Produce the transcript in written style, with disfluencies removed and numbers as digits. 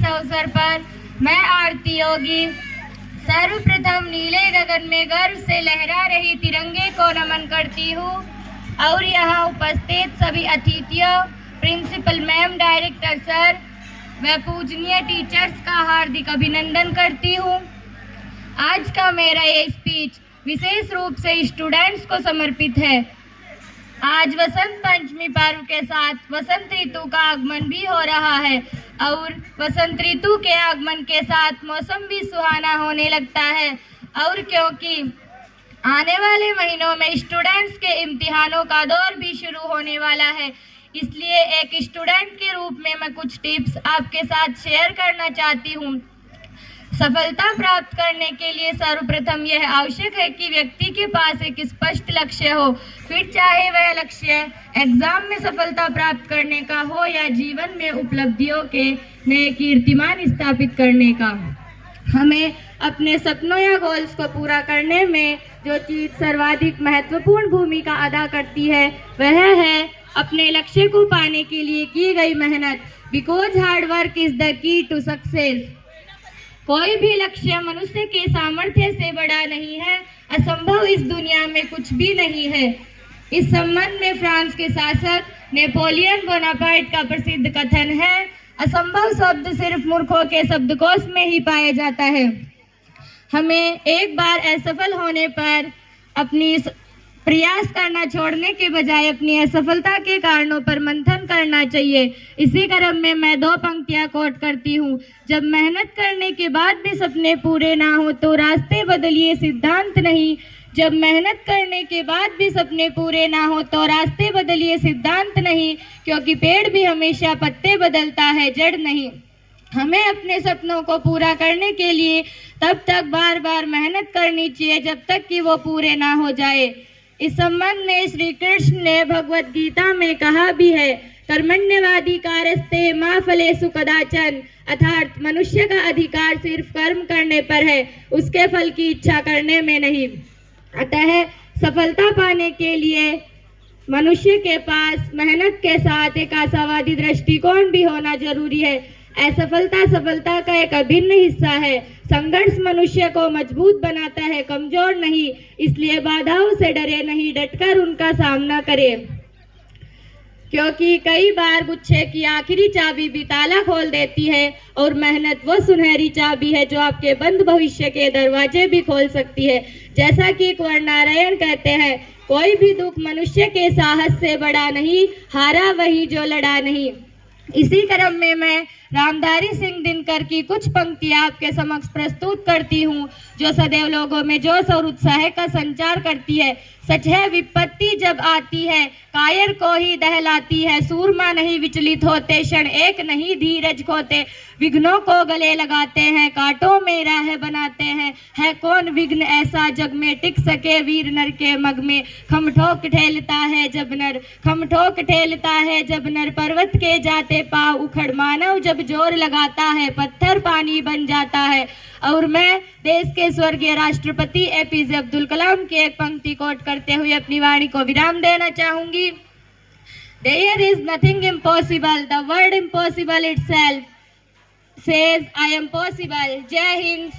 अवसर पर मैं आरती योगी सर्वप्रथम नीले गगन में गर्व से लहरा रही तिरंगे को नमन करती हूँ और यहाँ उपस्थित सभी अतिथियों, प्रिंसिपल मैम, डायरेक्टर सर व पूजनीय टीचर्स का हार्दिक अभिनंदन करती हूँ। आज का मेरा ये स्पीच विशेष रूप से स्टूडेंट्स को समर्पित है। आज वसंत पंचमी पर्व के साथ वसंत ऋतु का आगमन भी हो रहा है और वसंत ऋतु के आगमन के साथ मौसम भी सुहाना होने लगता है। और क्योंकि आने वाले महीनों में स्टूडेंट्स के इम्तिहानों का दौर भी शुरू होने वाला है, इसलिए एक स्टूडेंट के रूप में मैं कुछ टिप्स आपके साथ शेयर करना चाहती हूँ। सफलता प्राप्त करने के लिए सर्वप्रथम यह आवश्यक है कि व्यक्ति के पास एक स्पष्ट लक्ष्य हो, फिर चाहे वह लक्ष्य एग्जाम में सफलता प्राप्त करने का हो या जीवन में उपलब्धियों के नए कीर्तिमान स्थापित करने का। हमें अपने सपनों या गोल्स को पूरा करने में जो चीज सर्वाधिक महत्वपूर्ण भूमिका अदा करती है वह है अपने लक्ष्य को पाने के लिए की गई मेहनत। Because hard work is the key to success. कोई भी लक्ष्य मनुष्य के सामर्थ्य से बड़ा नहीं है। असंभव इस दुनिया में कुछ भी नहीं है। इस संबंध में फ्रांस के शासक नेपोलियन बोनापार्ट का प्रसिद्ध कथन है, असंभव शब्द सिर्फ मूर्खों के शब्दकोश में ही पाया जाता है। हमें एक बार असफल होने पर अपनी प्रयास करना छोड़ने के बजाय अपनी असफलता के कारणों पर मंथन करना चाहिए। इसी क्रम में मैं 2 पंक्तियां कोट करती हूँ। जब मेहनत करने के बाद भी सपने पूरे ना हो तो रास्ते बदलिए, सिद्धांत नहीं। जब मेहनत करने के बाद भी सपने पूरे ना हो तो रास्ते बदलिए, सिद्धांत नहीं। क्योंकि पेड़ भी हमेशा पत्ते बदलता है, जड़ नहीं। हमें अपने सपनों को पूरा करने के लिए तब तक बार बार मेहनत करनी चाहिए जब तक कि वो पूरे ना हो जाए। इस संबंध में श्री कृष्ण ने भगवत गीता में कहा भी है, कर्मण्यवादी कारस्ते मा फलेषु कदाचन, अर्थात मनुष्य का अधिकार सिर्फ कर्म करने पर है, उसके फल की इच्छा करने में नहीं। अतः सफलता पाने के लिए मनुष्य के पास मेहनत के साथ एक आशावादी दृष्टिकोण भी होना जरूरी है। असफलता सफलता का एक अभिन्न हिस्सा है। संघर्ष मनुष्य को मजबूत बनाता है, कमजोर नहीं। इसलिए बाधाओं से डरे नहीं, डटकर उनका सामना करें। क्योंकि कई बार गुच्छे की आखिरी चाबी भी ताला खोल देती है और मेहनत वो सुनहरी चाबी है जो आपके बंद भविष्य के दरवाजे भी खोल सकती है। जैसा कि कुंवर नारायण कहते हैं, कोई भी दुख मनुष्य के साहस से बड़ा नहीं, हारा वही जो लड़ा नहीं। इसी क्रम में मैं रामधारी सिंह दिनकर की कुछ पंक्तियां आपके समक्ष प्रस्तुत करती हूँ, जो सदैव लोगों में जोश और उत्साह का संचार करती है। सच है विपत्ति जब आती है कायर को ही दहलाती है, सूरमा नहीं विचलित होते, क्षण एक नहीं धीरज खोते, विघ्नों को गले लगाते हैं, कांटों में राह बनाते हैं। है कौन विघ्न ऐसा जग में टिक सके, वीर नर के मग में खम ठोक ठेलता है जब नर, खम ठोक ठेलता है जब नर, पर्वत के जाते पाँव उखड़, मानव जब जोर लगाता है पत्थर पानी बन जाता है। और मैं देश के स्वर्गीय राष्ट्रपति एपीजे अब्दुल कलाम की एक पंक्ति कोट करते हुए अपनी वाणी को विराम देना चाहूंगी। There is nothing impossible. The word impossible itself says I am possible. जय हिंद।